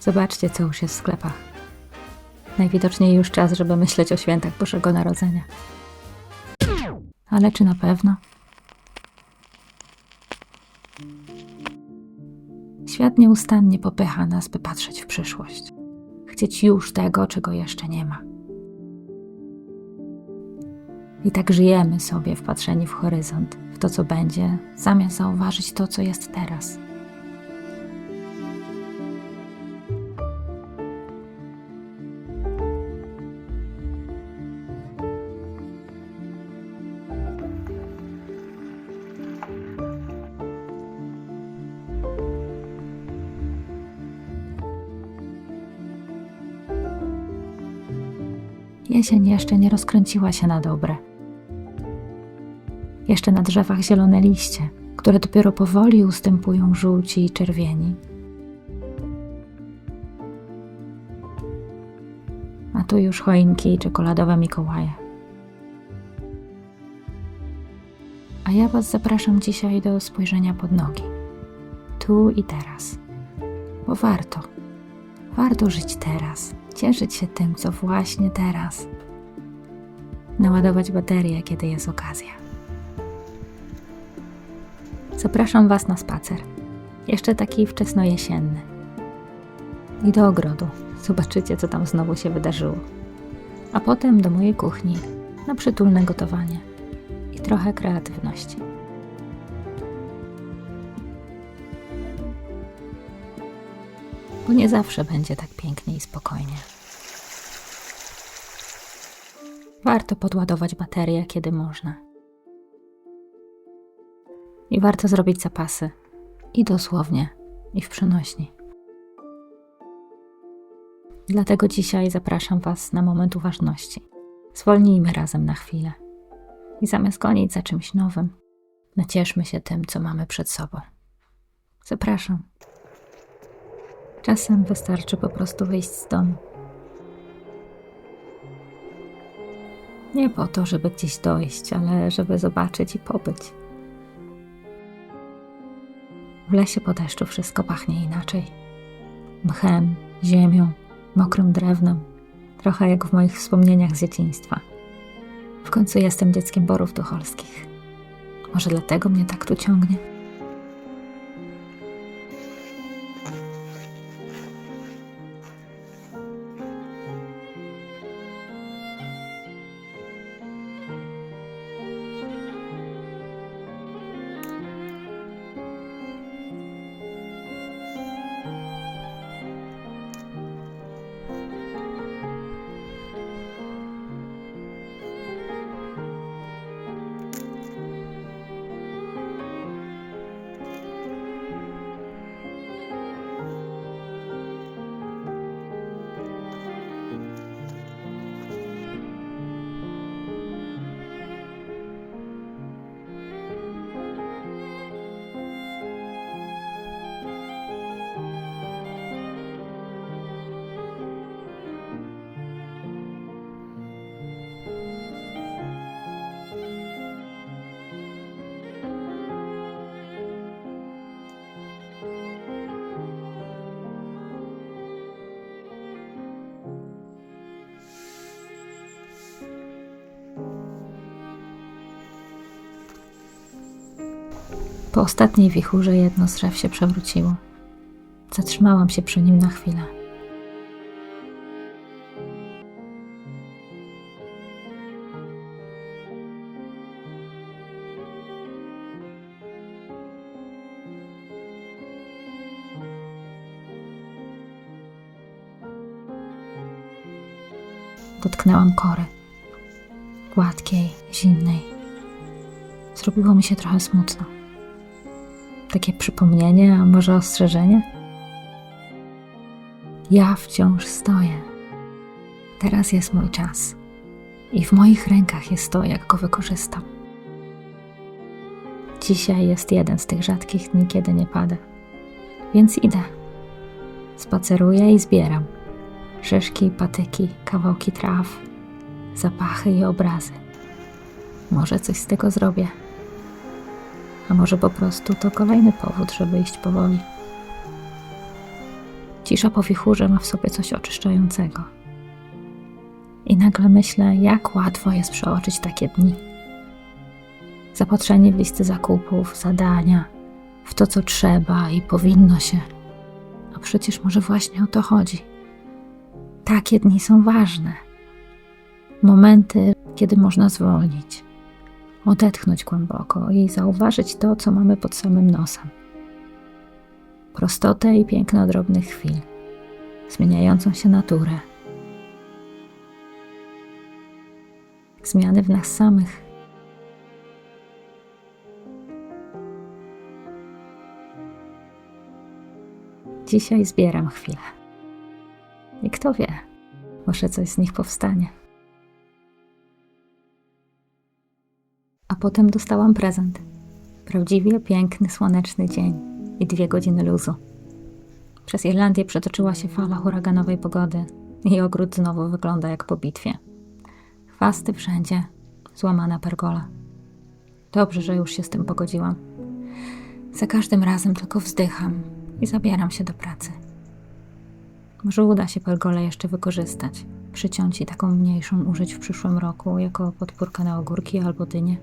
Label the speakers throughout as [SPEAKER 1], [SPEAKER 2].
[SPEAKER 1] Zobaczcie, co już jest w sklepach. Najwidoczniej już czas, żeby myśleć o świętach Bożego Narodzenia. Ale czy na pewno? Świat nieustannie popycha nas, by patrzeć w przyszłość. Chcieć już tego, czego jeszcze nie ma. I tak żyjemy sobie wpatrzeni w horyzont, w to, co będzie, zamiast zauważyć to, co jest teraz. Jesień jeszcze nie rozkręciła się na dobre. Jeszcze na drzewach zielone liście, które dopiero powoli ustępują żółci i czerwieni. A tu już choinki i czekoladowe Mikołaje. A ja Was zapraszam dzisiaj do spojrzenia pod nogi. Tu i teraz. Bo warto żyć teraz. Cieszyć się tym, co właśnie teraz. Naładować baterię, kiedy jest okazja. Zapraszam Was na spacer. Jeszcze taki wczesnojesienny. I do ogrodu. Zobaczycie, co tam znowu się wydarzyło. A potem do mojej kuchni, na przytulne gotowanie. I trochę kreatywności. Bo nie zawsze będzie tak pięknie i spokojnie. Warto podładować baterię, kiedy można. I warto zrobić zapasy. I dosłownie, i w przenośni. Dlatego dzisiaj zapraszam Was na moment uważności. Zwolnijmy razem na chwilę. I zamiast gonić za czymś nowym, nacieszmy się tym, co mamy przed sobą. Zapraszam. Czasem wystarczy po prostu wyjść z domu. Nie po to, żeby gdzieś dojść, ale żeby zobaczyć i pobyć. W lesie po deszczu wszystko pachnie inaczej. Mchem, ziemią, mokrym drewnem. Trochę jak w moich wspomnieniach z dzieciństwa. W końcu jestem dzieckiem Borów Tucholskich. Może dlatego mnie tak tu ciągnie? Po ostatniej wichurze jedno z drzew się przewróciło. Zatrzymałam się przy nim na chwilę. Dotknęłam kory. Gładkiej, zimnej. Zrobiło mi się trochę smutno. Takie przypomnienie, a może ostrzeżenie? Ja wciąż stoję. Teraz jest mój czas. I w moich rękach jest to, jak go wykorzystam. Dzisiaj jest jeden z tych rzadkich dni, kiedy nie pada. Więc idę. Spaceruję i zbieram. Szyszki, patyki, kawałki traw, zapachy i obrazy. Może coś z tego zrobię. A może po prostu to kolejny powód, żeby iść powoli. Cisza po wichurze ma w sobie coś oczyszczającego. I nagle myślę, jak łatwo jest przeoczyć takie dni. Zapatrzenie w listy zakupów, zadania, w to, co trzeba i powinno się. A przecież może właśnie o to chodzi. Takie dni są ważne. Momenty, kiedy można zwolnić, odetchnąć głęboko i zauważyć to, co mamy pod samym nosem. Prostotę i piękno drobnych chwil, zmieniającą się naturę, zmiany w nas samych. Dzisiaj zbieram chwilę. I kto wie, może coś z nich powstanie. A potem dostałam prezent. Prawdziwie piękny, słoneczny dzień i 2 godziny luzu. Przez Irlandię przetoczyła się fala huraganowej pogody i ogród znowu wygląda jak po bitwie. Chwasty wszędzie, złamana pergola. Dobrze, że już się z tym pogodziłam. Za każdym razem tylko wzdycham i zabieram się do pracy. Może uda się pergolę jeszcze wykorzystać, przyciąć i taką mniejszą użyć w przyszłym roku jako podpórkę na ogórki albo dynie.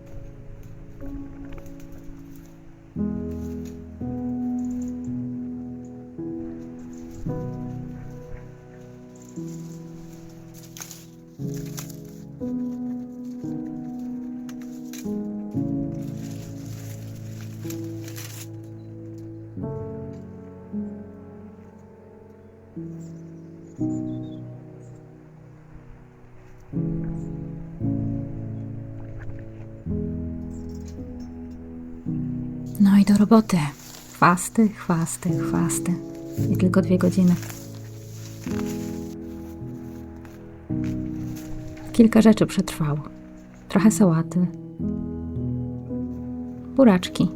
[SPEAKER 1] No i do roboty. Chwasty, chwasty, chwasty. I tylko 2 godziny. Kilka rzeczy przetrwało. Trochę sałaty. Buraczki.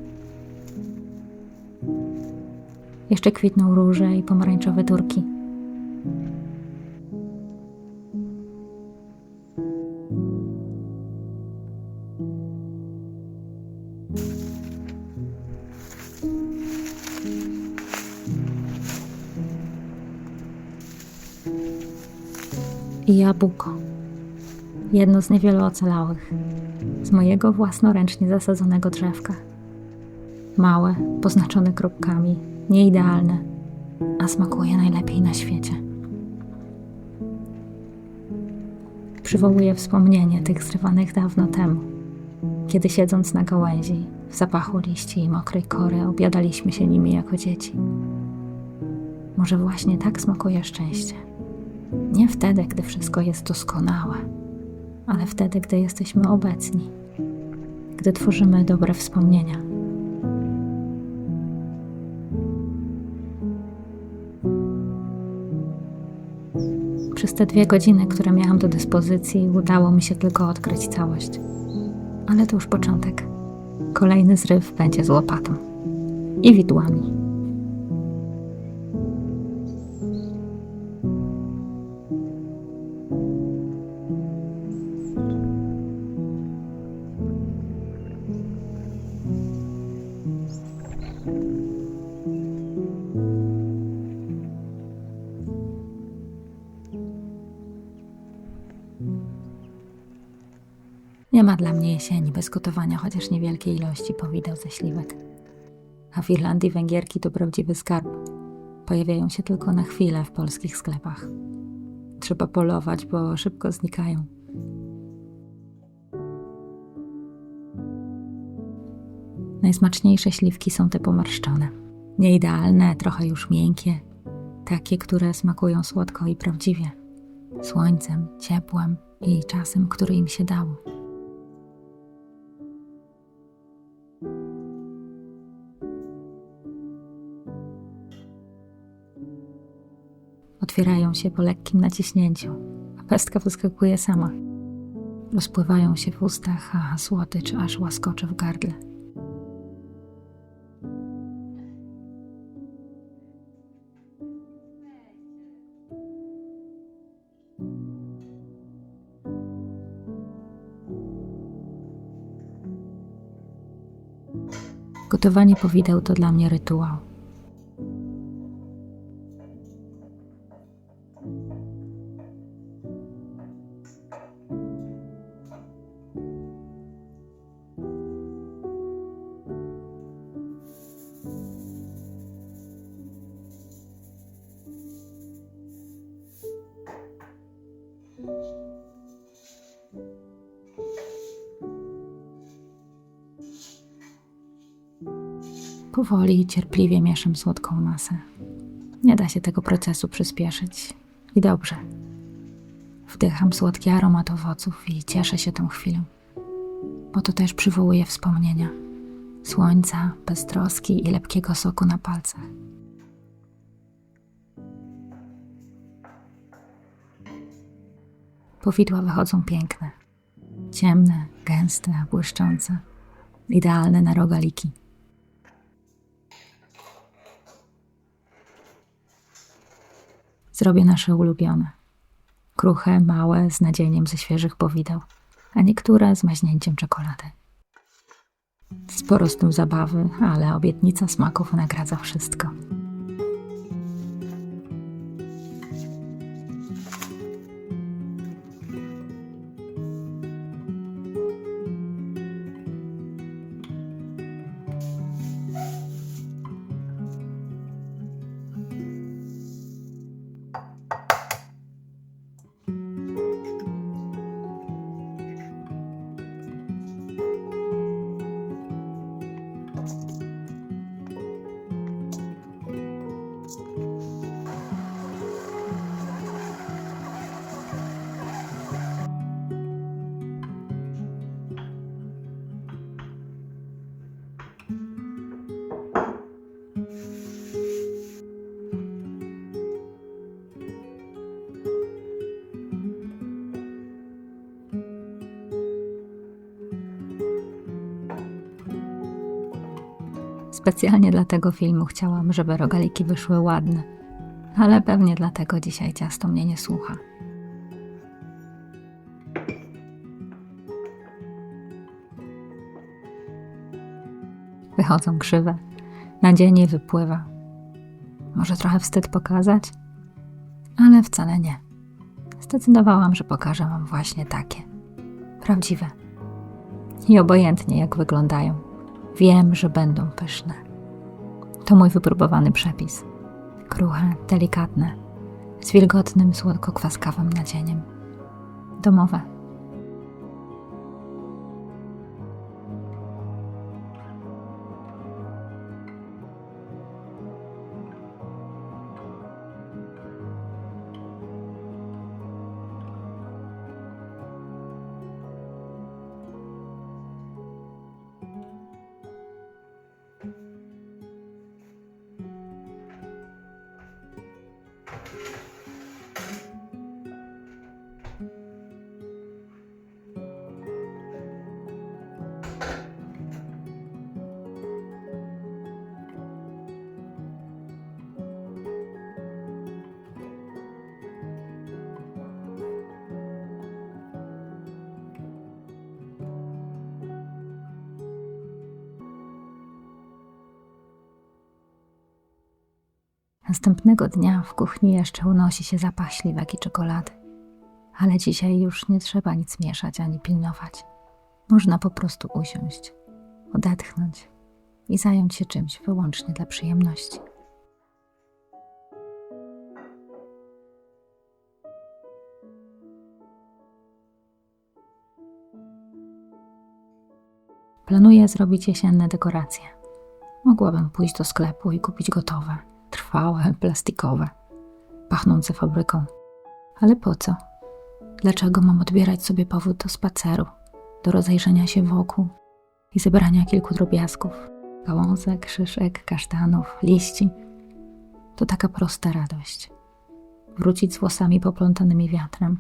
[SPEAKER 1] Jeszcze kwitną róże i pomarańczowe turki. I jabłko. Jedno z niewielu ocalałych. Z mojego własnoręcznie zasadzonego drzewka. Małe, poznaczone kropkami, nieidealne, a smakuje najlepiej na świecie. Przywołuje wspomnienie tych zrywanych dawno temu, kiedy siedząc na gałęzi, w zapachu liści i mokrej kory obiadaliśmy się nimi jako dzieci. Może właśnie tak smakuje szczęście. Nie wtedy, gdy wszystko jest doskonałe, ale wtedy, gdy jesteśmy obecni, gdy tworzymy dobre wspomnienia. Przez te 2 godziny, które miałam do dyspozycji, udało mi się tylko odkryć całość. Ale to już początek. Kolejny zryw będzie z łopatą i widłami. Nie ma dla mnie jesieni bez gotowania chociaż niewielkiej ilości powideł ze śliwek. A w Irlandii węgierki to prawdziwy skarb. Pojawiają się tylko na chwilę w polskich sklepach. Trzeba polować, bo szybko znikają. Najsmaczniejsze śliwki są te pomarszczone. Nieidealne, trochę już miękkie. Takie, które smakują słodko i prawdziwie. Słońcem, ciepłem i czasem, który im się dało. Otwierają się po lekkim naciśnięciu, a pestka wyskakuje sama. Rozpływają się w ustach, a słodycz aż łaskocze w gardle. Gotowanie powideł to dla mnie rytuał. Powoli i cierpliwie mieszam słodką masę. Nie da się tego procesu przyspieszyć. I dobrze. Wdycham słodki aromat owoców i cieszę się tą chwilą, bo to też przywołuje wspomnienia słońca, beztroski i lepkiego soku na palcach. Powidła wychodzą piękne, ciemne, gęste, błyszczące, idealne na rogaliki. Zrobię nasze ulubione. Kruche, małe, z nadzieniem ze świeżych powideł, a niektóre z maźnięciem czekolady. Sporo z tym zabawy, ale obietnica smaków nagradza wszystko. Specjalnie dla tego filmu chciałam, żeby rogaliki wyszły ładne, ale pewnie dlatego dzisiaj ciasto mnie nie słucha. Wychodzą krzywe, nadzienie wypływa. Może trochę wstyd pokazać? Ale wcale nie. Zdecydowałam, że pokażę wam właśnie takie. Prawdziwe. I obojętnie jak wyglądają. Wiem, że będą pyszne. To mój wypróbowany przepis. Kruche, delikatne, z wilgotnym, słodko-kwaskawym nadzieniem. Domowe. Następnego dnia w kuchni jeszcze unosi się zapach śliwek i czekolady. Ale dzisiaj już nie trzeba nic mieszać ani pilnować. Można po prostu usiąść, odetchnąć i zająć się czymś wyłącznie dla przyjemności. Planuję zrobić jesienne dekoracje. Mogłabym pójść do sklepu i kupić gotowe, trwałe, plastikowe, pachnące fabryką. Ale po co? Dlaczego mam odbierać sobie powód do spaceru, do rozejrzenia się wokół i zebrania kilku drobiazgów, gałązek, szyszek, kasztanów, liści? To taka prosta radość. Wrócić z włosami poplątanymi wiatrem,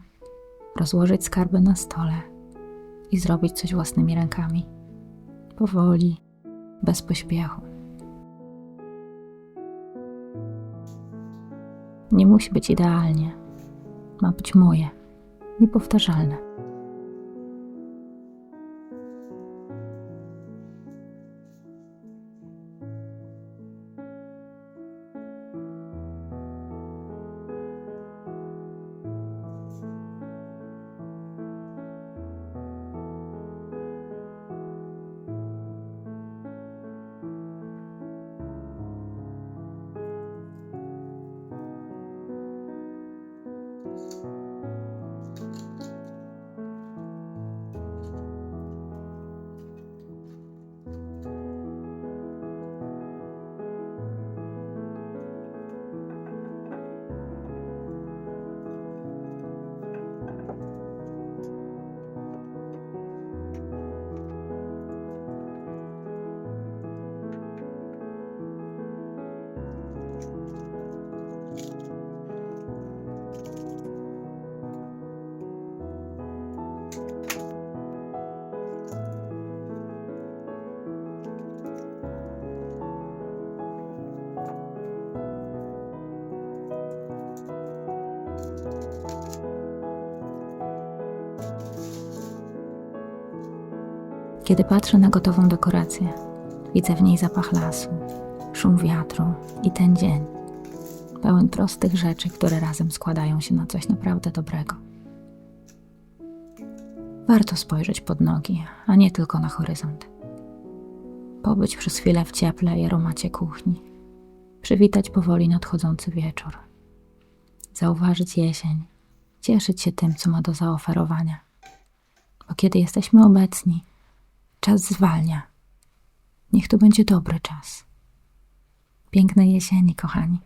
[SPEAKER 1] rozłożyć skarby na stole i zrobić coś własnymi rękami. Powoli, bez pośpiechu. Nie musi być idealnie. Ma być moje, niepowtarzalne. Kiedy patrzę na gotową dekorację, widzę w niej zapach lasu, szum wiatru i ten dzień, pełen prostych rzeczy, które razem składają się na coś naprawdę dobrego. Warto spojrzeć pod nogi, a nie tylko na horyzont. Pobyć przez chwilę w cieple i aromacie kuchni. Przywitać powoli nadchodzący wieczór. Zauważyć jesień. Cieszyć się tym, co ma do zaoferowania. Bo kiedy jesteśmy obecni, czas zwalnia. Niech to będzie dobry czas. Pięknej jesieni, kochani.